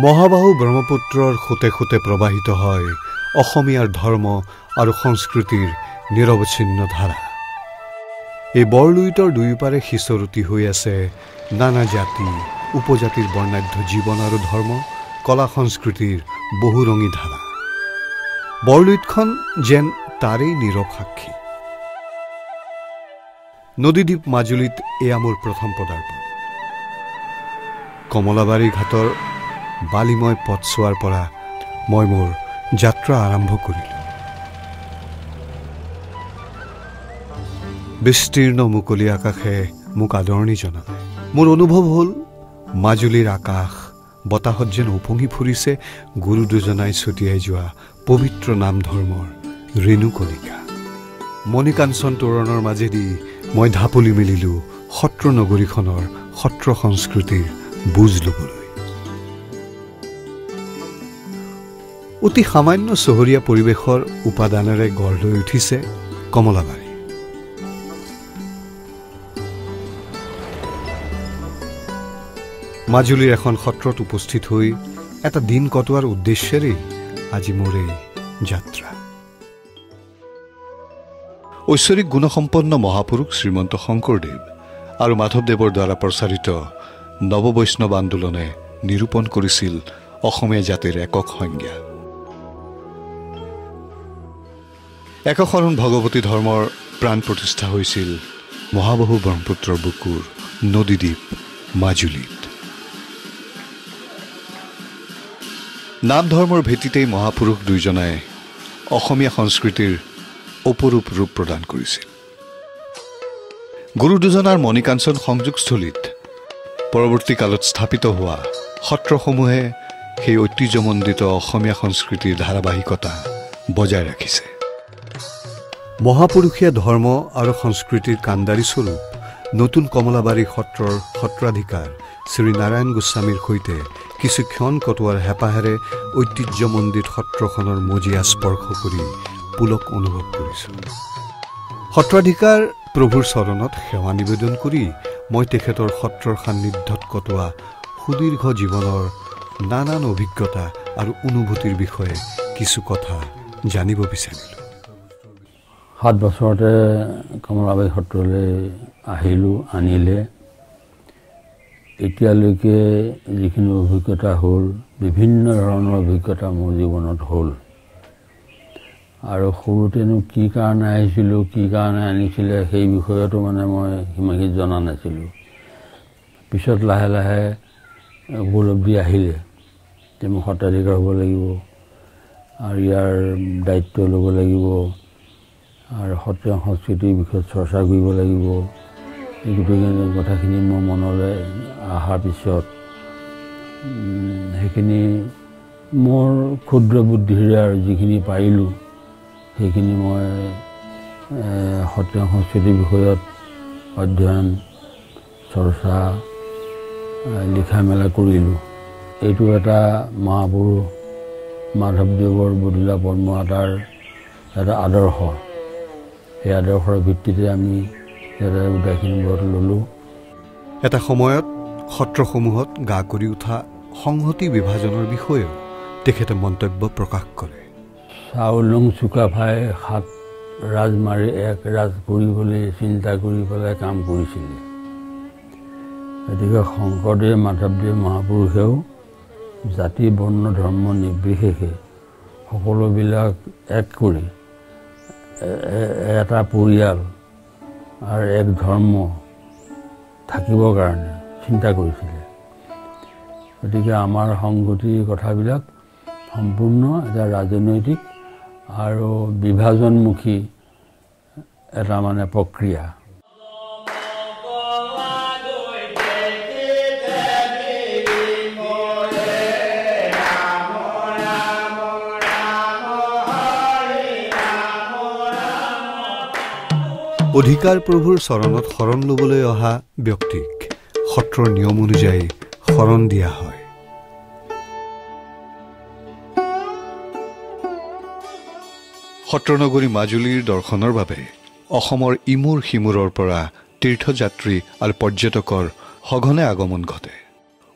মহাবাহু ব্ৰহ্মপুত্ৰৰ খুঁটে খুঁটে প্ৰবাহিত হয় অসমীয়াৰ ধৰ্ম আৰু সংস্কৃতিৰ নিৰৱচ্ছিন্ন ধাৰা। এই বৰলুইতৰ দুয়োপাৰে সিঁচৰতি হৈ আছে নানা জাতি উপজাতিৰ বৰ্ণাঢ্য জীৱন আৰু ধৰ্ম কলা সংস্কৃতিৰ বহুৰঙী ধাৰা। বৰলুইতখন যেন তাৰেই নীৰৱ সাক্ষী। নদীদ্বীপ মাজুলীত এয়া মোৰ প্ৰথম পদাৰ্পণ। কমলাবাৰী ঘাটৰ বালিময় পথছোৱাৰ পৰা মই মোৰ যাত্ৰা আৰম্ভ কৰিলোঁ। বিস্তীৰ্ণ মুকলি আকাশে মোক আদৰণি জনালে। মোৰ অনুভৱ হ'ল মাজুলীৰ আকাশ বতাহত যেন উপঙি ফুৰিছে গুৰু দুজনাই ছটিয়াই যোৱা পবিত্ৰ নাম ধৰ্মৰ ৰেণুকণিকা। মণিকাঞ্চন তোৰণৰ মাজেদি মই ঢাপলি মেলিলোঁ সত্ৰ নগৰীখনৰ সত্ৰ সংস্কৃতিৰ বুজ ল'বলৈ। অতি সামান্য চহৰীয়া পৰিৱেশৰ উপাদানেৰে গঢ় লৈ উঠিছে কমলাবাৰী। মাজুলীৰ এখন সত্ৰত উপস্থিত হৈ এটা দিন কটোৱাৰ উদ্দেশ্যেৰেই আজি মোৰ এই যাত্ৰা। ঐশ্বৰিক গুণসম্পন্ন মহাপুৰুষ শ্ৰীমন্ত শংকৰদেৱ আৰু মাধৱদেৱৰ দ্বাৰা প্ৰচাৰিত নৱবৈষ্ণৱ আন্দোলনে নিৰূপণ কৰিছিল অসমীয়া জাতিৰ একক সংজ্ঞা। একশৰণ ভগৱতী ধৰ্মৰ প্ৰাণ প্ৰতিষ্ঠা হৈছিল মহাবাহু ব্ৰহ্মপুত্ৰৰ বুকুৰ নদীদ্বীপ মাজুলীত। নাম ধৰ্মৰ ভেটিতেই মহাপুৰুষ দুইজনাই অসমীয়া সংস্কৃতিৰ অপৰূপ ৰূপ প্ৰদান কৰিছিল। গুৰু দুজনাৰ মণিকাঞ্চন সংযোগস্থলীত পৰৱৰ্তী কালত স্থাপিত হোৱা সত্ৰসমূহে সেই ঐতিহ্যমণ্ডিত অসমীয়া সংস্কৃতিৰ ধাৰাবাহিকতা বজাই ৰাখিছে। মহাপুৰুষীয়া ধৰ্ম আৰু সংস্কৃতিৰ কাণ্ডাৰী স্বৰূপ নতুন কমলাবাৰী সত্ৰৰ সত্ৰাধিকাৰ শ্ৰী নাৰায়ণ গোস্বামীৰ সৈতে কিছু ক্ষণ কটোৱাৰ হেঁপাহেৰে ঐতিহ্যমণ্ডিত সত্ৰখনৰ মজিয়া স্পৰ্শ কৰি পুলক অনুভৱ কৰিছোঁ। সত্ৰাধিকাৰ প্ৰভুৰ চৰণত সেৱা নিবেদন কৰি মই তেখেতৰ সত্ৰৰ সান্নিধ্যত কটোৱা সুদীৰ্ঘ জীৱনৰ নানান অভিজ্ঞতা আৰু অনুভূতিৰ বিষয়ে কিছু কথা জানিব বিচাৰিলোঁ। 7 বছৰতে কমলাবাৰী সত্ৰলৈ আহিলোঁ, আনিলে। এতিয়ালৈকে যিখিনি অভিজ্ঞতা হ'ল, বিভিন্ন ধৰণৰ অভিজ্ঞতা মোৰ জীৱনত হ'ল। আৰু সৰুতেনো কি কাৰণে আহিছিলোঁ, কি কাৰণে আনিছিলে সেই বিষয়তো মানে মই সিমানখিনি জনা নাছিলোঁ। পিছত লাহে লাহে উপলব্ধি আহিলে যে মই সত্ৰাধিকাৰ হ'ব লাগিব আৰু ইয়াৰ দায়িত্ব ল'ব লাগিব আৰু সত্ৰীয়া সংস্কৃতিৰ বিষয়ে চৰ্চা কৰিব লাগিব। এই গোটেইখিনি কথাখিনি মোৰ মনলৈ অহাৰ পিছত সেইখিনি মোৰ ক্ষুদ্ৰ বুদ্ধিৰে আৰু যিখিনি পাৰিলোঁ সেইখিনি মই সত্ৰীয়া সংস্কৃতিৰ বিষয়ত অধ্যয়ন চৰ্চা লিখা মেলা কৰিলোঁ। এইটো এটা মহাপুৰুষ মাধৱদেৱৰ বদিলা পদ্মমাতাৰ এটা আদৰ্শ। সেই আদৰ্শৰ ভিত্তিতে আমি গোটেইখিনি ব্ৰত ল'লোঁ। এটা সময়ত সত্ৰসমূহত গা কৰি উঠা সংহতি বিভাজনৰ বিষয়েও তেখেতে মন্তব্য প্ৰকাশ কৰে। চাউলং চুকাফাই 7 ৰাজ মাৰি 1 ৰাজ কৰিবলৈ চিন্তা কৰি পেলাই কাম কৰিছিলে। গতিকে শংকৰদেৱ মাধৱদেৱ মহাপুৰুষেও জাতি বৰ্ণ ধৰ্ম নিৰ্বিশেষে সকলোবিলাক এক কৰি এটা পৰিয়াল আৰু এক ধৰ্ম থাকিবৰ কাৰণে চিন্তা কৰিছিলে। গতিকে আমাৰ সংগতিৰ কথাবিলাক সম্পূৰ্ণ এটা ৰাজনৈতিক আৰু বিভাজনমুখী এটা মানে প্ৰক্ৰিয়া। অধিকাৰ প্ৰভুৰ চৰণত শৰণ ল'বলৈ অহা ব্যক্তিক সত্ৰৰ নিয়ম অনুযায়ী শৰণ দিয়া হয়। সত্ৰনগৰী মাজুলীৰ দৰ্শনৰ বাবে অসমৰ ইমূৰ সিমূৰৰ পৰা তীৰ্থযাত্ৰী আৰু পৰ্যটকৰ সঘনে আগমন ঘটে।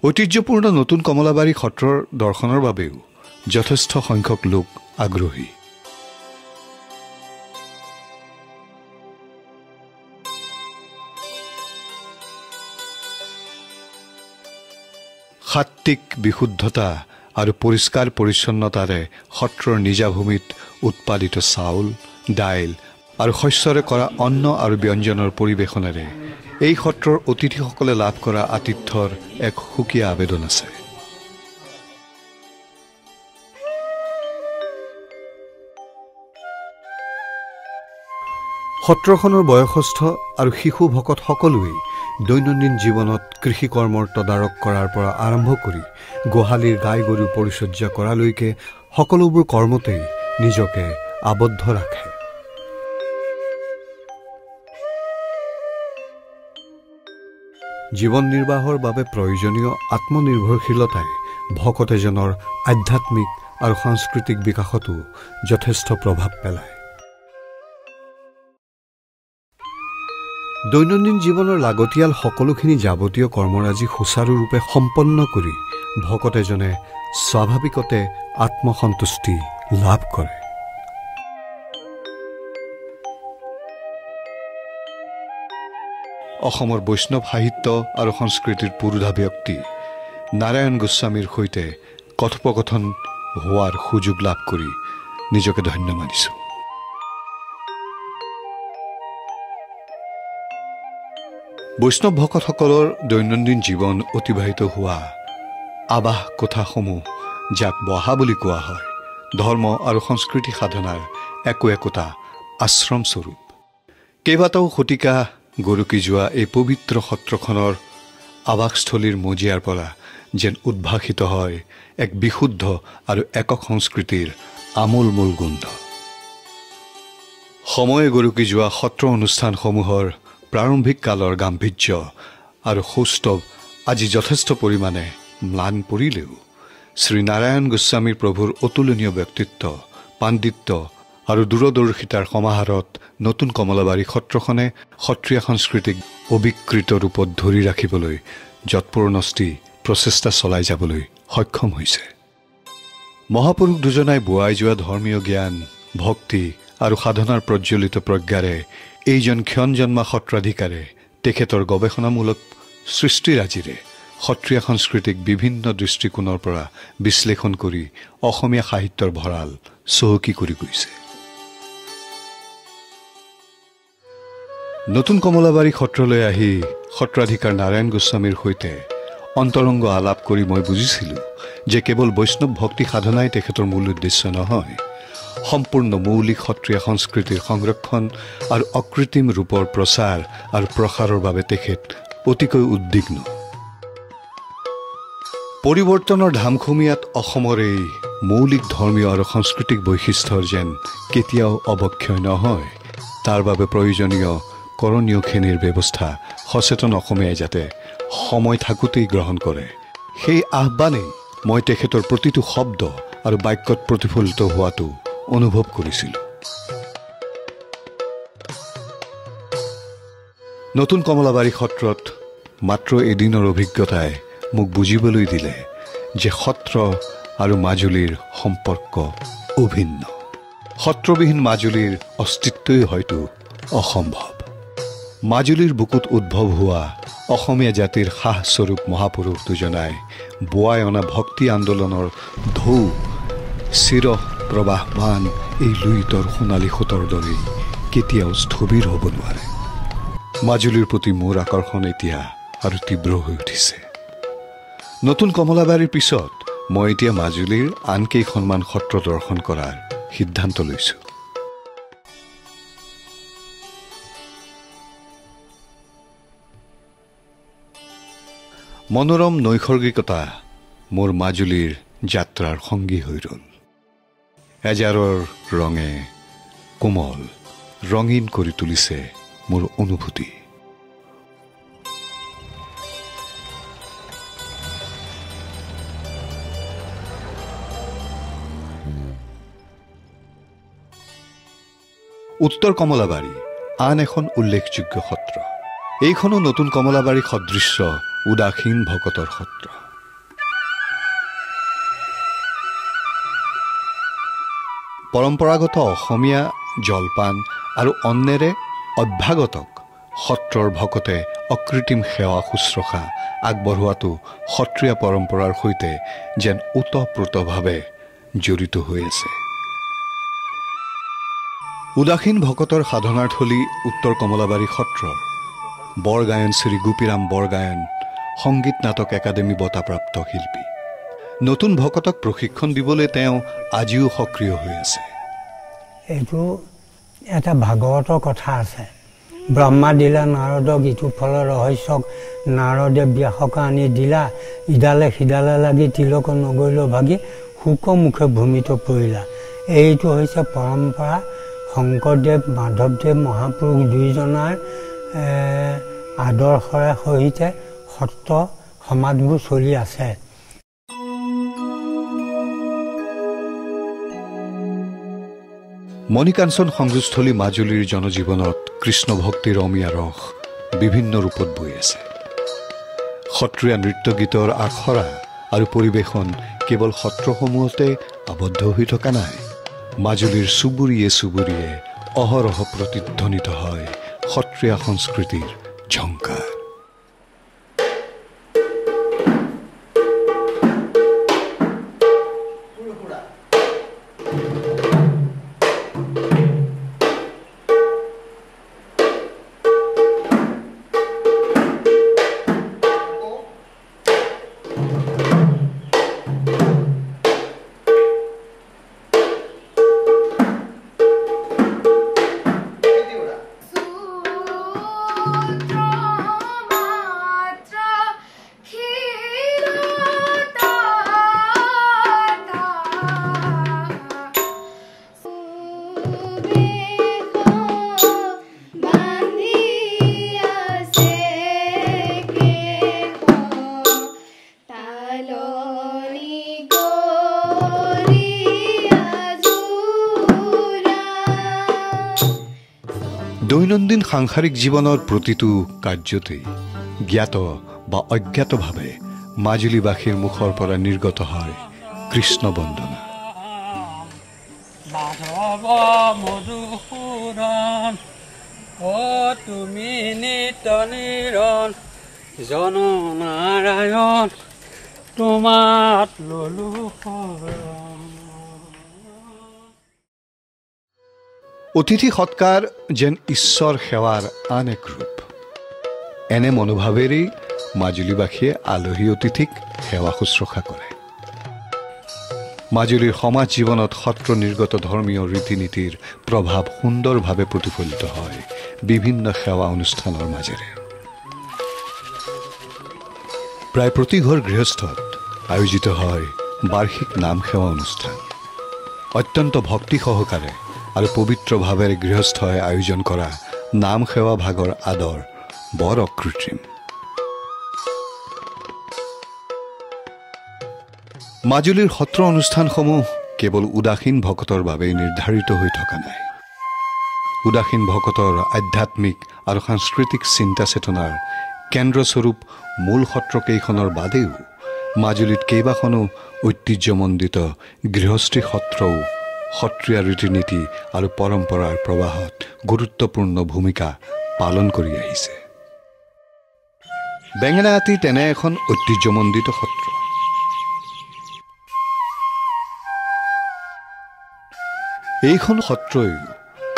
ঐতিহ্যপূৰ্ণ নতুন কমলাবাৰী সত্ৰৰ দৰ্শনৰ বাবেও যথেষ্ট সংখ্যক লোক আগ্ৰহী। সাত্বিক বিশুদ্ধতা আৰু পৰিষ্কাৰ পৰিচ্ছন্নতাৰে সত্ৰৰ নিজা ভূমিত উৎপাদিত চাউল, দাইল আৰু শস্যৰে কৰা অন্ন আৰু ব্যঞ্জনৰ পৰিৱেশনেৰে এই সত্ৰৰ অতিথিসকলে লাভ কৰা আতিথ্যৰ এক সুকীয়া আবেদন আছে। সত্ৰখনৰ বয়সস্থ আৰু শিশু ভকত সকলোৱেই দৈনন্দিন জীৱনত কৃষি কৰ্মৰ তদাৰক কৰাৰ পৰা আৰম্ভ কৰি গোহালিৰ গাই গৰু পৰিচৰ্যা কৰালৈকে সকলোবোৰ কৰ্মতেই নিজকে আবদ্ধ ৰাখে। জীৱন নিৰ্বাহৰ বাবে প্ৰয়োজনীয় আত্মনিৰ্ভৰশীলতাই ভকত এজনৰ আধ্যাত্মিক আৰু সাংস্কৃতিক বিকাশতো যথেষ্ট প্ৰভাৱ পেলায়। দৈনন্দিন জীৱনৰ লাগতিয়াল সকলোখিনি যাৱতীয় কৰ্মৰাজি সুচাৰুৰূপে সম্পন্ন কৰি ভকত এজনে স্বাভাৱিকতে আত্মসন্তুষ্টি লাভ কৰে। অসমৰ বৈষ্ণৱ সাহিত্য আৰু সংস্কৃতিৰ পুৰোধা ব্যক্তি নাৰায়ণ গোস্বামীৰ সৈতে কথোপকথন হোৱাৰ সুযোগ লাভ কৰি নিজকে ধন্য মানিছোঁ। বৈষ্ণৱ ভকতসকলৰ দৈনন্দিন জীৱন অতিবাহিত হোৱা আৱাস কোঠাসমূহ, যাক বহা বুলি কোৱা হয়, ধৰ্ম আৰু সংস্কৃতি সাধনাৰ একোটা আশ্ৰমস্বৰূপ। কেইবাটাও শতিকা গৰকি যোৱা এই পবিত্ৰ সত্ৰখনৰ আৱাসস্থলীৰ মজিয়াৰ পৰা যেন উদ্ভাসিত হয় এক বিশুদ্ধ আৰু একক সংস্কৃতিৰ আমোলমোল গোন্ধ। সময়ে গৰকি যোৱা সত্ৰ অনুষ্ঠানসমূহৰ প্ৰাৰম্ভিক কালৰ গাম্ভীৰ্য আৰু সৌষ্ঠৱ আজি যথেষ্ট পৰিমাণে ম্লান পৰিলেও শ্ৰীনাৰায়ণ গোস্বামী প্ৰভুৰ অতুলনীয় ব্যক্তিত্ব, পাণ্ডিত্য আৰু দূৰদৰ্শিতাৰ সমাহাৰত নতুন কমলাবাৰী সত্ৰখনে সত্ৰীয়া সংস্কৃতিক অবিকৃত ৰূপত ধৰি ৰাখিবলৈ যৎপৰোনাস্তি প্ৰচেষ্টা চলাই যাবলৈ সক্ষম হৈছে। মহাপুৰুষ দুজনাই বোৱাই যোৱা ধৰ্মীয় জ্ঞান, ভক্তি আৰু সাধনাৰ প্ৰজ্বলিত প্ৰজ্ঞাৰে এইজন ক্ষণজন্মা সত্ৰাধিকাৰে তেখেতৰ গৱেষণামূলক সৃষ্টিৰাজিৰে সত্ৰীয়া সংস্কৃতিক বিভিন্ন দৃষ্টিকোণৰ পৰা বিশ্লেষণ কৰি অসমীয়া সাহিত্যৰ ভঁৰাল চহকী কৰি গৈছে। নতুন কমলাবাৰী সত্ৰলৈ আহি সত্ৰাধিকাৰ নাৰায়ণ গোস্বামীৰ সৈতে অন্তৰংগ আলাপ কৰি মই বুজিছিলোঁ যে কেৱল বৈষ্ণৱ ভক্তি সাধনাই তেখেতৰ মূল উদ্দেশ্য নহয়, সম্পূৰ্ণ মৌলিক সত্ৰীয়া সংস্কৃতিৰ সংৰক্ষণ আৰু অকৃত্ৰিম ৰূপৰ প্ৰচাৰ আৰু প্ৰসাৰৰ বাবে তেখেত অতিকৈ উদ্বিগ্ন। পৰিৱৰ্তনৰ ধামখুমীয়াত অসমৰ এই মৌলিক ধৰ্মীয় আৰু সাংস্কৃতিক বৈশিষ্ট্যৰ যেন কেতিয়াও অৱক্ষয় নহয়, তাৰ বাবে প্ৰয়োজনীয় কৰণীয়খিনিৰ ব্যৱস্থা সচেতন অসমীয়াই যাতে সময় থাকোঁতেই গ্ৰহণ কৰে, সেই আহ্বানেই মই তেখেতৰ প্ৰতিটো শব্দ আৰু বাক্যত প্ৰতিফলিত হোৱাটো অনুভৱ কৰিছিলোঁ। নতুন কমলাবাৰী সত্ৰত মাত্ৰ এদিনৰ অভিজ্ঞতাই মোক বুজিবলৈ দিলে যে সত্ৰ আৰু মাজুলীৰ সম্পৰ্ক অভিন্ন। সত্ৰবিহীন মাজুলীৰ অস্তিত্বই হয়তো অসম্ভৱ। মাজুলীৰ বুকুত উদ্ভৱ হোৱা অসমীয়া জাতিৰ সাহস্বৰূপ মহাপুৰুষ দুজনাই বোৱাই অনা ভক্তি আন্দোলনৰ ঢৌ চিৰ প্ৰবাহমান এই লুইতৰ সোণালী সোঁতৰ দৰেই কেতিয়াও স্থবিৰ হ'ব নোৱাৰে। মাজুলীৰ প্ৰতি মোৰ আকৰ্ষণ এতিয়া আৰু তীব্ৰ হৈ উঠিছে। নতুন কমলাবাৰীৰ পিছত মই এতিয়া মাজুলীৰ আন কেইখনমান সত্ৰ দৰ্শন কৰাৰ সিদ্ধান্ত লৈছোঁ। মনোৰম নৈসৰ্গিকতা মোৰ মাজুলীৰ যাত্ৰাৰ সংগী হৈ ৰ'ল। এজাৰৰ ৰঙে কোমল ৰঙীন কৰি তুলিছে মোৰ অনুভূতি। উত্তৰ কমলাবাৰী আন এখন উল্লেখযোগ্য সত্ৰ। এইখনো নতুন কমলাবাৰী সদৃশ্য উদাসীন ভকতৰ সত্ৰ। পৰম্পৰাগত অসমীয়া জলপান আৰু অন্নেৰে অভ্যাগতক সত্ৰৰ ভকতে অকৃত্ৰিম সেৱা শুশ্ৰূষা আগবঢ়োৱাটো সত্ৰীয়া পৰম্পৰাৰ সৈতে যেন ওতঃপ্ৰোতভাৱে জড়িত হৈ আছে। উদাসীন ভকতৰ সাধনাৰ থলী উত্তৰ কমলাবাৰী সত্ৰৰ বৰগায়ন শ্ৰী গোপীৰাম বৰগায়ন সংগীত নাটক একাডেমী বঁটাপ্ৰাপ্ত শিল্পী। নতুন ভকতক প্ৰশিক্ষণ দিবলৈ তেওঁ আজিও সক্ৰিয় হৈ আছে। এইটো এটা ভাগৱতৰ কথা আছে। ব্ৰহ্মা দিলা নাৰদক ইটো ফলৰ ৰহস্যক নাৰদে ব্যাসক আনি দিলা, ইডালে সিডালে লাগি তিলক নগৈল ভাগি শুক মুখে ভূমিত পৰিলা। এইটো হৈছে পৰম্পৰা। শংকৰদেৱ মাধৱদেৱ মহাপুৰুষ দুইজনাৰ আদৰ্শৰে সহিতে সত্ৰ সমাজবোৰ চলি আছে। মণিকাঞ্চন সংযোগস্থলী মাজুলীৰ জনজীৱনত কৃষ্ণ ভক্তিৰ অমীয়া ৰস বিভিন্ন ৰূপত বৈ আছে। সত্ৰীয়া নৃত্য গীতৰ আখৰা আৰু পৰিৱেশন কেৱল সত্ৰসমূহতে আবদ্ধ হৈ থকা নাই। মাজুলীৰ চুবুৰীয়ে চুবুৰীয়ে অহৰহ প্ৰতিধ্বনিত হয় সত্ৰীয়া সংস্কৃতিৰ ঝংকাৰ। দৈনন্দিন সাংসাৰিক জীৱনৰ প্ৰতিটো কাৰ্যতেই জ্ঞাত বা অজ্ঞাতভাৱে মাজুলীবাসীৰ মুখৰ পৰা নিৰ্গত হয় কৃষ্ণ বন্দনা। মাধৱ মধুসূদন অ তুমি নিত নিৰণ জন নাৰায়ণ তোমাত ললো শৰণ। অতিথি সৎকাৰ যেন ঈশ্বৰ সেৱাৰ আন এক ৰূপ। এনে মনোভাৱেৰেই মাজুলীবাসীয়ে আলহী অতিথিক সেৱা শুশ্ৰূষা কৰে। মাজুলীৰ সমাজ জীৱনত সত্ৰ নিৰ্গত ধৰ্মীয় ৰীতি নীতিৰ প্ৰভাৱ সুন্দৰভাৱে প্ৰতিফলিত হয় বিভিন্ন সেৱা অনুষ্ঠানৰ মাজেৰে। প্ৰায় প্ৰতি ঘৰ গৃহস্থত আয়োজিত হয় বাৰ্ষিক নাম সেৱা অনুষ্ঠান। অত্যন্ত ভক্তি সহকাৰে আৰু পবিত্ৰ ভাৱেৰে গৃহস্থই আয়োজন কৰা নাম সেৱা ভাগৰ আদৰ বৰ অকৃত্ৰিম। মাজুলীৰ সত্ৰ অনুষ্ঠানসমূহ কেৱল উদাসীন ভকতৰ বাবেই নিৰ্ধাৰিত হৈ থকা নাই। উদাসীন ভকতৰ আধ্যাত্মিক আৰু সাংস্কৃতিক চিন্তা চেতনাৰ কেন্দ্ৰস্বৰূপ মূল সত্ৰকেইখনৰ বাদেও মাজুলীত কেইবাখনো ঐতিহ্যমণ্ডিত গৃহস্থী সত্ৰও সত্ৰীয়া ৰীতি নীতি আৰু পৰম্পৰাৰ প্ৰবাহত গুৰুত্বপূৰ্ণ ভূমিকা পালন কৰি আহিছে। বেঙেনাআটি তেনে এখন ঐতিহ্যমণ্ডিত সত্ৰ। এইখন সত্ৰই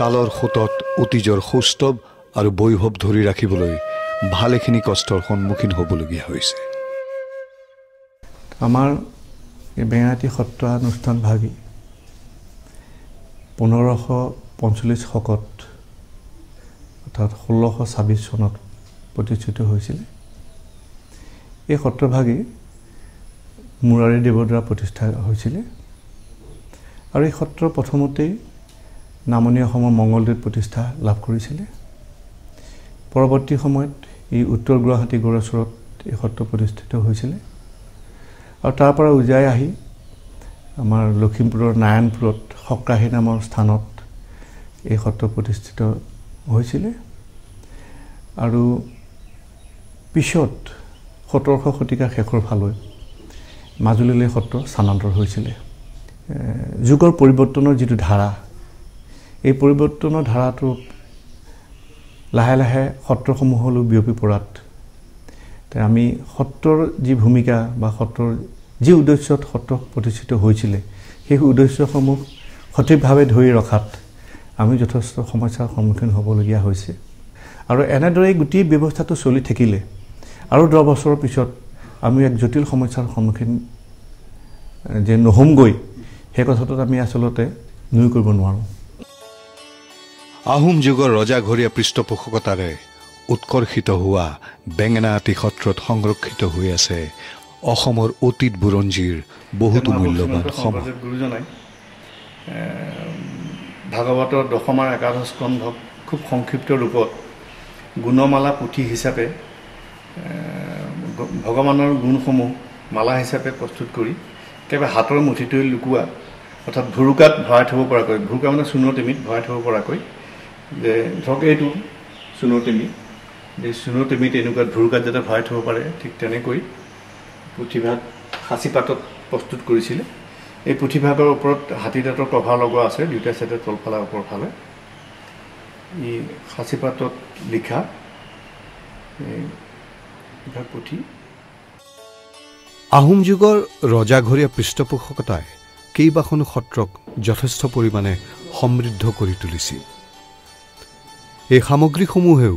কালৰ সোঁতত অতীজৰ সৌষ্ঠৱ আৰু বৈভৱ ধৰি ৰাখিবলৈ ভালেখিনি কষ্টৰ সন্মুখীন হ'বলগীয়া হৈছে। আমাৰ এই বেঙেনাআটি সত্ৰানুষ্ঠান ভাগি 1545 শকত অৰ্থাৎ 1626 চনত প্ৰতিষ্ঠিত হৈছিল। এই সত্ৰভাগী মুৰাৰী দেৱৰ দ্বাৰা প্ৰতিষ্ঠা হৈছিলে আৰু এই সত্ৰ প্ৰথমতেই নামনি অসমৰ মংগলদৈত প্ৰতিষ্ঠা লাভ কৰিছিলে। পৰৱৰ্তী সময়ত এই উত্তৰ গুৱাহাটী গড়চৰত এই সত্ৰ প্ৰতিষ্ঠিত হৈছিলে আৰু তাৰ পৰা উজাই আহি আমাৰ লখিমপুৰৰ নাৰায়ণপুৰত সক্ৰাহী নামৰ স্থানত এই সত্ৰ প্ৰতিষ্ঠিত হৈছিলে আৰু পিছত 1700 শতিকাৰ শেষৰ ফালৈ মাজুলীলৈ সত্ৰ স্থানান্তৰ হৈছিলে। যুগৰ পৰিৱৰ্তনৰ যিটো ধাৰা এই পৰিৱৰ্তনৰ ধাৰাটো লাহে লাহে সত্ৰসমূহলৈ বিয়পি পৰাত আমি সত্ৰৰ যি ভূমিকা বা সত্ৰৰ যি উদ্দেশ্যত সত্ৰ প্ৰতিষ্ঠিত হৈছিলে সেই উদ্দেশ্যসমূহ সঠিকভাৱে ধৰি ৰখাত আমি যথেষ্ট সমস্যাৰ সন্মুখীন হ'বলগীয়া হৈছে আৰু এনেদৰে গোটেই ব্যৱস্থাটো চলি থাকিলে আৰু 10 বছৰৰ পিছত আমি এক জটিল সমস্যাৰ সন্মুখীন যে নহমগৈ সেই কথাটো আমি আচলতে নুই কৰিব নোৱাৰোঁ আহোম যুগৰ ৰজাঘৰীয়া পৃষ্ঠপোষকতাৰে উৎকৰ্ষিত হোৱা বেঙেনাআটী সত্ৰত সংৰক্ষিত হৈ আছে অসমৰ অতীত বুৰঞ্জীৰ বহুতো মূল্যৱান সম্পদ গুৰুজনাই ভাগৱতৰ দশমাৰ একাদশ স্কন্ধক খুব সংক্ষিপ্ত ৰূপত গুণমালা পুথি হিচাপে ভগৱানৰ গুণসমূহ মালা হিচাপে প্ৰস্তুত কৰি কেৱল হাতৰ মুঠিটোৱে লুকুৱা অৰ্থাৎ ভুৰুকাত ভৰাই থ'ব পৰাকৈ ভুৰুকা মানে চূণৰ টেমিত ভৰাই থ'ব পৰাকৈ যে ধৰক এইটো চূণৰ টেমি এই চূণৰ টেমিত এনেকুৱা ভুৰুকাত যাতে ভৰাই থ'ব পাৰে ঠিক তেনেকৈ পুথিভাগ সাঁচিপাতত প্ৰস্তুত কৰিছিলে এই পুথিভাগৰ ওপৰত হাতীদাঁতৰ কভাৰ লগোৱা আছে দুটা চাইডে তলফালে ওপৰফালে ই সাঁচিপাতত লিখা এই পুথি আহোম যুগৰ ৰজাঘৰীয়া পৃষ্ঠপোষকতাই কেইবাখনো সত্ৰক যথেষ্ট পৰিমাণে সমৃদ্ধ কৰি তুলিছিল এই সামগ্ৰীসমূহেও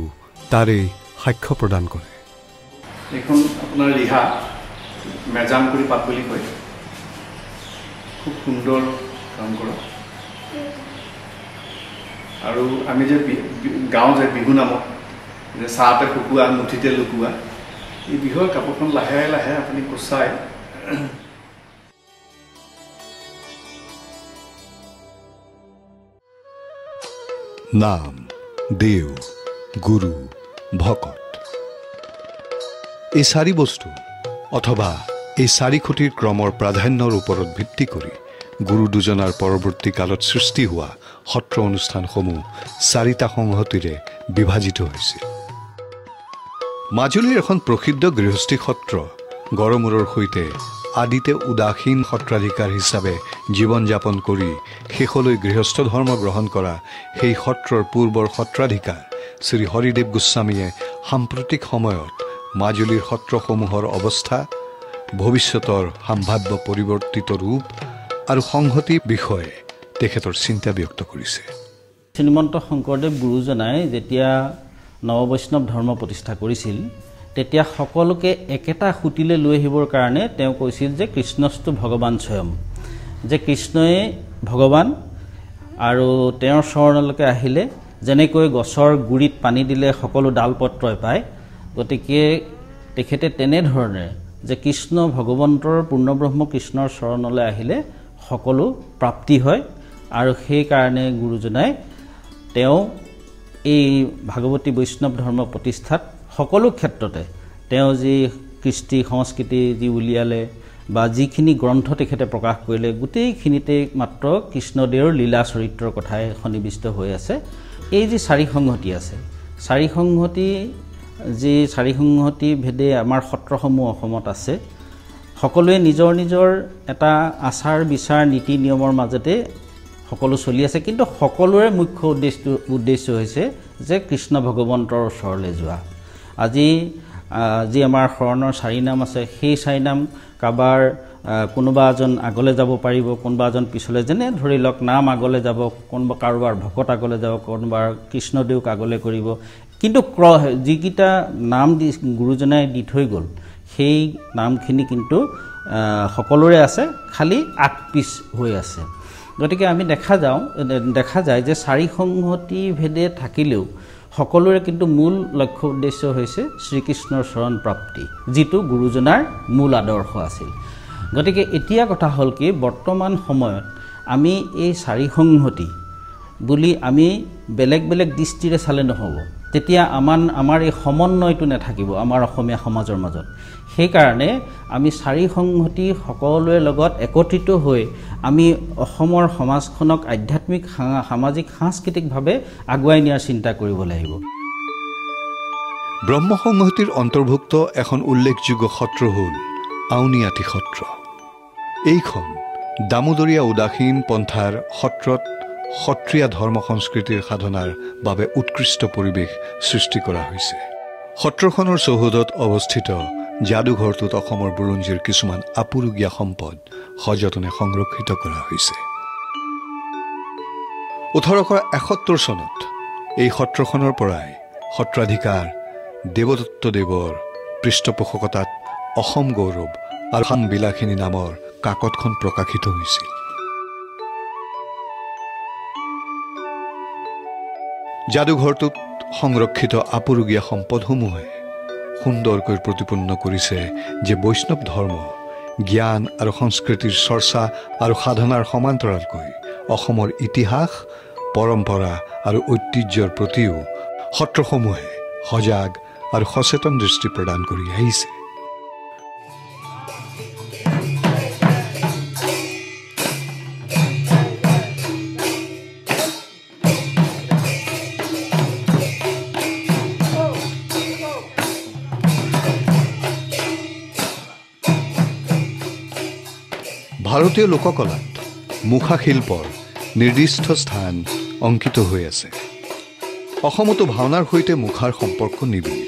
তাৰেই সাক্ষ্য প্ৰদান কৰে এইখন আপোনাৰ ৰিহা মেজাম কৰি পাত বুলি কয় খুব সুন্দৰ কাম কৰা আৰু আমি যে গাঁও যে বিহু নামত যে চাহতে শুকুৱা মুঠিতে লুকুৱা এই বিহুৰ কাপোৰখন লাহে লাহে আপুনি কুচাই নাম দেউ গুৰু ভকত এই চাৰি বস্তু অথবা এই চাৰি খুঁটিৰ ক্ৰমৰ প্ৰাধান্যৰ ওপৰত ভিত্তি কৰি গুৰু দুজনাৰ পৰৱৰ্তী কালত সৃষ্টি হোৱা সত্ৰ অনুষ্ঠানসমূহ চাৰিটা সংহতিৰে বিভাজিত হৈছিল মাজুলীৰ এখন প্ৰসিদ্ধ গৃহস্থী সত্ৰ গড়মূৰৰ সৈতে আদিতে উদাসীন সত্ৰাধিকাৰ হিচাপে জীৱন যাপন কৰি শেষলৈ গৃহস্থ ধৰ্ম গ্ৰহণ কৰা সেই সত্ৰৰ পূৰ্বৰ সত্ৰাধিকাৰ শ্ৰী হৰিদেৱ গোস্বামীয়ে সাম্প্ৰতিক সময়ত মাজুলীৰ সত্ৰসমূহৰ অৱস্থা ভৱিষ্যতৰ সম্ভাৱ্য পৰিৱৰ্তিত ৰূপ আৰু সংহতি বিষয়ে তেখেতৰ চিন্তা ব্যক্ত কৰিছে শ্ৰীমন্ত শংকৰদেৱ গুৰুজনাই যেতিয়া নৱবৈষ্ণৱ ধৰ্ম প্ৰতিষ্ঠা কৰিছিল তেতিয়া সকলোকে একেটা খুঁটিলে লৈ আহিবৰ কাৰণে তেওঁ কৈছিল যে কৃষ্ণস্তু ভগৱান স্বয়ং যে কৃষ্ণই ভগৱান আৰু তেওঁৰ চৰণলৈকে আহিলে যেনেকৈ গছৰ গুৰিত পানী দিলে সকলো ডাল পত্ৰই পায় গতিকে তেখেতে তেনেধৰণে যে কৃষ্ণ ভগৱন্তৰ পূৰ্ণব্ৰহ্ম কৃষ্ণৰ চৰণলৈ আহিলে সকলো প্ৰাপ্তি হয় আৰু সেই কাৰণে গুৰুজনাই তেওঁ এই ভাগৱতী বৈষ্ণৱ ধৰ্ম প্ৰতিষ্ঠাত সকলো ক্ষেত্ৰতে তেওঁ যি কৃষ্টি সংস্কৃতি যি উলিয়ালে বা যিখিনি গ্ৰন্থ তেখেতে প্ৰকাশ কৰিলে গোটেইখিনিতে মাত্ৰ কৃষ্ণদেৱৰ লীলা চৰিত্ৰৰ কথাই সন্নিৱিষ্ট হৈ আছে এই যি চাৰি সংহতি আছে চাৰি সংহতি ভেদে আমাৰ সত্ৰসমূহ অসমত আছে সকলোৱে নিজৰ নিজৰ এটা আচাৰ বিচাৰ নীতি নিয়মৰ মাজতে সকলো চলি আছে কিন্তু সকলোৰে মুখ্য উদ্দেশ্য হৈছে যে কৃষ্ণ ভগৱন্তৰ ওচৰলৈ যোৱা আজি যি আমাৰ শৰণৰ চাৰি নাম আছে সেই চাৰি নাম কাবাৰ কোনোবা এজন আগলৈ যাব পাৰিব কোনোবা এজন পিছলৈ যেনে ধৰি লওক নাম আগলৈ যাব কোনোবা কাৰোবাৰ ভকত আগলৈ যাব কোনোবাৰ কৃষ্ণদেৱক আগলৈ কৰিব কিন্তু যিকেইটা নাম দি গুৰুজনাই দি থৈ গ'ল সেই নামখিনি কিন্তু সকলোৰে আছে খালি আগ পিছ হৈ আছে গতিকে আমি দেখা যায় যে চাৰি সংহতি ভেদে থাকিলেও সকলোৰে কিন্তু মূল লক্ষ্য উদ্দেশ্য হৈছে শ্ৰীকৃষ্ণৰ চৰণ প্ৰাপ্তি যিটো গুৰুজনাৰ মূল আদৰ্শ আছিল গতিকে এতিয়া কথা হ'ল কি বৰ্তমান সময়ত আমি এই চাৰি সংহতি বুলি আমি বেলেগ বেলেগ দৃষ্টিৰে চালে নহ'ব তেতিয়া আমাৰ এই সমন্বয়টো নাথাকিব আমাৰ অসমীয়া সমাজৰ মাজত সেইকাৰণে আমি চাৰি সংহতি সকলোৰে লগত একত্ৰিত হৈ আমি অসমৰ সমাজখনক আধ্যাত্মিক সামাজিক সাংস্কৃতিকভাৱে আগুৱাই নিয়াৰ চিন্তা কৰিব লাগিব ব্ৰহ্ম সংহতিৰ অন্তৰ্ভুক্ত এখন উল্লেখযোগ্য সত্ৰ হ'ল আউনীআটী সত্ৰ এইখন দামোদৰীয়া উদাসীন পন্থাৰ সত্ৰত সত্ৰীয়া ধৰ্ম সংস্কৃতিৰ সাধনাৰ বাবে উৎকৃষ্ট পৰিৱেশ সৃষ্টি কৰা হৈছে। সত্ৰখনৰ চৌহদত অৱস্থিত যাদুঘৰটোত অসমৰ বুৰঞ্জীৰ কিছুমান আপুৰুগীয়া সম্পদ সযতনে সংৰক্ষিত কৰা হৈছে। 1871 চনত এই সত্ৰখনৰ পৰাই সত্ৰাধিকাৰ দেৱদত্ত দেৱৰ পৃষ্ঠপোষকতাত অসম গৌৰৱ আৰু অসম বিলাসিনী নামৰ কাকতখন প্ৰকাশিত হৈছিল। যাদুঘৰটোত সংৰক্ষিত আপুৰুগীয়া সম্পদসমূহে সুন্দৰকৈ প্ৰতিপন্ন কৰিছে যে বৈষ্ণৱ ধৰ্ম জ্ঞান আৰু সংস্কৃতিৰ চৰ্চা আৰু সাধনাৰ সমান্তৰালকৈ অসমৰ ইতিহাস পৰম্পৰা আৰু ঐতিহ্যৰ প্ৰতিও সত্ৰসমূহে সজাগ আৰু সচেতন দৃষ্টি প্ৰদান কৰি আহিছে। ভাৰতীয় লোককলাত মুখা শিল্পৰ নিৰ্দিষ্ট স্থান অংকিত হৈ আছে। অসমতো ভাওনাৰ সৈতে মুখাৰ সম্পৰ্ক নিবিড়।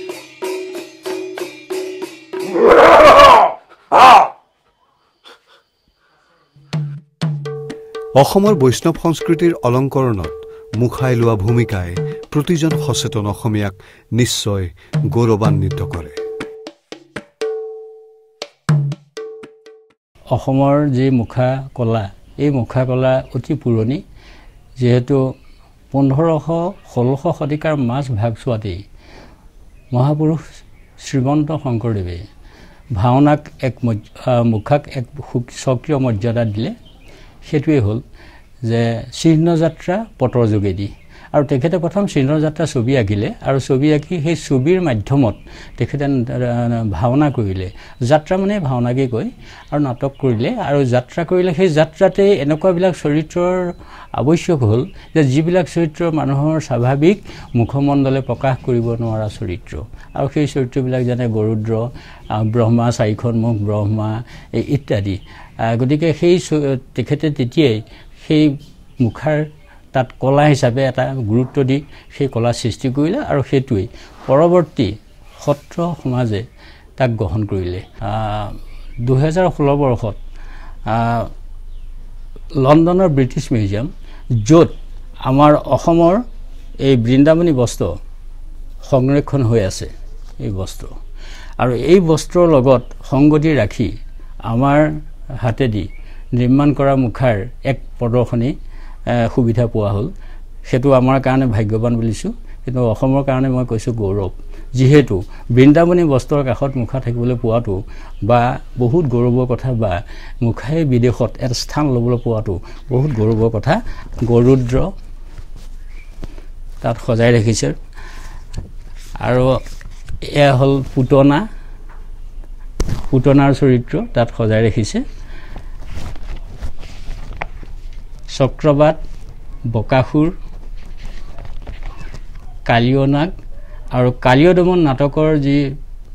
অসমৰ বৈষ্ণৱ সংস্কৃতিৰ অলংকৰণত মুখাই লোৱা ভূমিকাই প্ৰতিজন সচেতন অসমীয়াক নিশ্চয় গৌৰৱান্বিত কৰে। অসমৰ যি মুখা কলা, এই মুখা কলা অতি পুৰণি। যিহেতু 1500-1600 শতিকাৰ মাজ ভাগছোৱাতেই মহাপুৰুষ শ্ৰীমন্ত শংকৰদেৱে ভাওনাক মুখাক এক স্বকীয় মৰ্যাদা দিলে। সেইটোৱেই হ'ল যে চিহ্নযাত্ৰা পটৰ যোগেদি। আৰু তেখেতে প্ৰথম চিহ্নযাত্ৰা ছবি আঁকিলে আৰু ছবি আঁকি সেই ছবিৰ মাধ্যমত তেখেতে ভাওনা কৰিলে। যাত্ৰা মানে ভাওনাকে কয়। আৰু নাটক কৰিলে আৰু যাত্ৰা কৰিলে। সেই যাত্ৰাতে এনেকুৱাবিলাক চৰিত্ৰৰ আৱশ্যক হ'ল যে যিবিলাক চৰিত্ৰ মানুহৰ স্বাভাৱিক মুখমণ্ডলে প্ৰকাশ কৰিব নোৱাৰা চৰিত্ৰ। আৰু সেই চৰিত্ৰবিলাক যেনে গৰুদ্ৰ, ব্ৰহ্মা, চাৰিখন মুখ ব্ৰহ্মা ইত্যাদি। গতিকে সেই তেখেতে তেতিয়াই সেই মুখাৰ তাত কলা হিচাপে এটা গুৰুত্ব দি সেই কলা সৃষ্টি কৰিলে আৰু সেইটোৱেই পৰৱৰ্তী সত্ৰ সমাজে তাক গ্ৰহণ কৰিলে। 2016 বৰ্ষত লণ্ডনৰ ব্ৰিটিছ মিউজিয়াম, য'ত আমাৰ অসমৰ এই বৃন্দাবনী বস্ত্ৰ সংৰক্ষণ হৈ আছে, এই বস্ত্ৰ আৰু এই বস্ত্ৰৰ লগত সংগতি ৰাখি আমাৰ হাতেদি নিৰ্মাণ কৰা মুখাৰ এক প্ৰদৰ্শনী সুবিধা পোৱা হ'ল। সেইটো আমাৰ কাৰণে ভাগ্যৱান বুলিছোঁ। কিন্তু অসমৰ কাৰণে মই কৈছোঁ গৌৰৱ। যিহেতু বৃন্দাবনী বস্ত্ৰৰ কাষত মুখা থাকিবলৈ পোৱাটো বা বহুত গৌৰৱৰ কথা, বা মুখাই বিদেশত এটা স্থান ল'বলৈ পোৱাটো বহুত গৌৰৱৰ কথা। গৰুদ্ৰ তাত সজাই ৰাখিছে আৰু এয়া হ'ল পুতনাৰ চৰিত্ৰ তাত সজাই ৰাখিছে। চক্ৰবাদ, বকাসুৰ, কালীয় নাগ আৰু কালীয় দমন নাটকৰ যি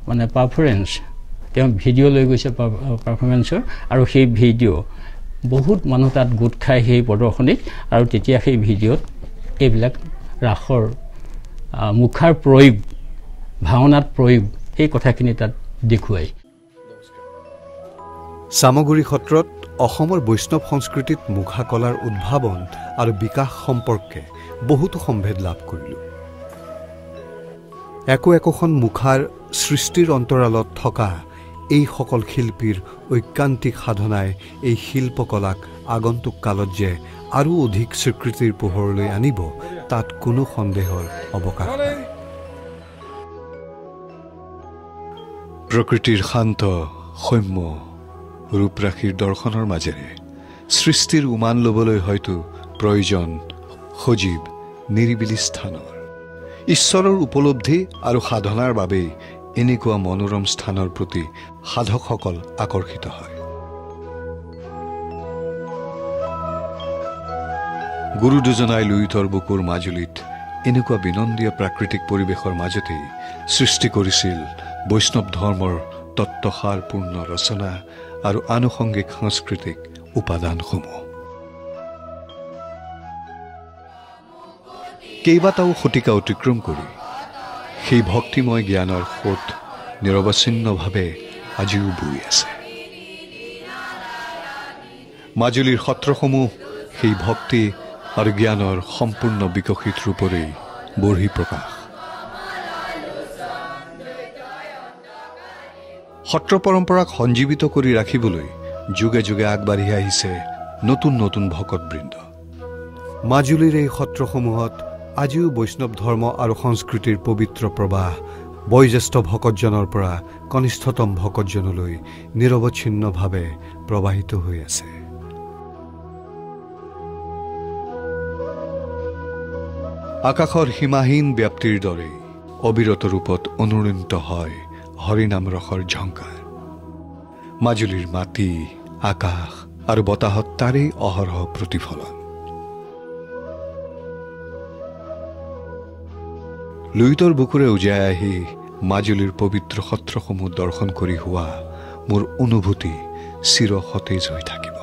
মানে পাৰফৰ্মেঞ্চ, তেওঁ ভিডিঅ' লৈ গৈছে পাৰফৰ্মেঞ্চৰ, আৰু সেই ভিডিঅ' বহুত মানুহ তাত গোট খায় সেই প্ৰদৰ্শনীত। আৰু তেতিয়া সেই ভিডিঅ'ত এইবিলাক ৰাসৰ মুখাৰ প্ৰয়োগ, ভাওনাত প্ৰয়োগ, সেই কথাখিনি তাত দেখুৱায়। চামগুৰি সত্ৰত অসমৰ বৈষ্ণৱ সংস্কৃতিত মুখা কলাৰ উদ্ভাৱন আৰু বিকাশ সম্পৰ্কে বহুতো সম্ভেদ লাভ কৰিলোঁ। একোখন মুখাৰ সৃষ্টিৰ অন্তৰালত থকা এইসকল শিল্পীৰ ঐকান্তিক সাধনাই এই শিল্পকলাক আগন্তুক কালত যে আৰু অধিক স্বীকৃতিৰ পোহৰলৈ আনিব, তাত কোনো সন্দেহৰ অৱকাশ নাই। প্ৰকৃতিৰ শান্ত সৌম্য ৰূপৰাশিৰ দৰ্শনৰ মাজেৰে সৃষ্টিৰ উমান ল'বলৈ হয়তো প্ৰয়োজন সজীৱ নিৰিবিলি স্থানৰ। ঈশ্বৰৰ উপলব্ধি আৰু সাধনাৰ বাবেই এনেকুৱা মনোৰম স্থানৰ প্ৰতি সাধকসকল আকৰ্ষিত হয়। গুৰু দুজনাই লুইতৰ বুকুৰ মাজুলীত এনেকুৱা বিনন্দীয় প্ৰাকৃতিক পৰিৱেশৰ মাজতেই সৃষ্টি কৰিছিল বৈষ্ণৱ ধৰ্মৰ তত্ত্বসাৰপূৰ্ণ ৰচনা আৰু আনুষংগিক সাংস্কৃতিক উপাদানসমূহ। কেইবাটাও শতিকা অতিক্ৰম কৰি সেই ভক্তিময় জ্ঞানৰ সোঁত নিৰৱচ্ছিন্নভাৱে আজিও বৈ আছে। মাজুলীৰ সত্ৰসমূহ সেই ভক্তি আৰু জ্ঞানৰ সম্পূৰ্ণ বিকশিত ৰূপৰেই বহিঃপ্ৰকাশ। সত্ৰ পৰম্পৰাক সঞ্জীৱিত কৰি ৰাখিবলৈ যুগে যুগে আগবাঢ়ি আহিছে নতুন নতুন ভকতবৃন্দ। মাজুলীৰ এই সত্ৰসমূহত আজিও বৈষ্ণৱ ধৰ্ম আৰু সংস্কৃতিৰ পবিত্ৰ প্ৰবাহ বয়োজ্যেষ্ঠ ভকতজনৰ পৰা কনিষ্ঠতম ভকতজনলৈ নিৰৱচ্ছিন্নভাৱে প্ৰবাহিত হৈ আছে। আকাশৰ সীমাহীন ব্যাপ্তিৰ দৰে অবিৰত ৰূপত অনুৰণিত হয় হৰিনাম ৰসৰ ঝংকাৰ। মাজুলীৰ মাটি, আকাশ আৰু বতাহত তাৰেই অহৰহ প্ৰতিফলন। লুইতৰ বুকুৰে উজাই আহি মাজুলীৰ পবিত্ৰ সত্ৰসমূহ দৰ্শন কৰি হোৱা মোৰ অনুভূতি চিৰ সতেজ হৈ থাকিব।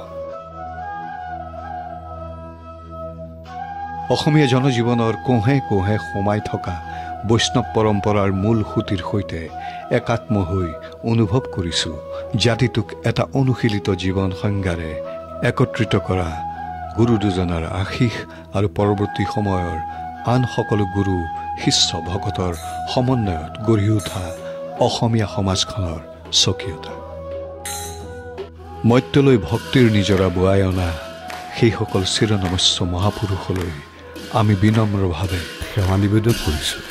অসমীয়া জনজীৱনৰ কোহে কোহে সোমাই থকা বৈষ্ণৱ পৰম্পৰাৰ মূল সুঁতিৰ সৈতে একাত্ম হৈ অনুভৱ কৰিছোঁ জাতিটোক এটা অনুশীলিত জীৱন সংজ্ঞাৰে একত্ৰিত কৰা গুৰু দুজনৰ আশীষ আৰু পৰৱৰ্তী সময়ৰ আন সকলো গুৰু শিষ্য ভকতৰ সমন্বয়ত গঢ়ি উঠা অসমীয়া সমাজখনৰ স্বকীয়তা। মৰ্ত্যলৈ ভক্তিৰ নিজৰা বোৱাই অনা সেইসকল চিৰনমস্য মহাপুৰুষলৈ আমি বিনম্ৰভাৱে সেৱা নিবেদন কৰিছোঁ।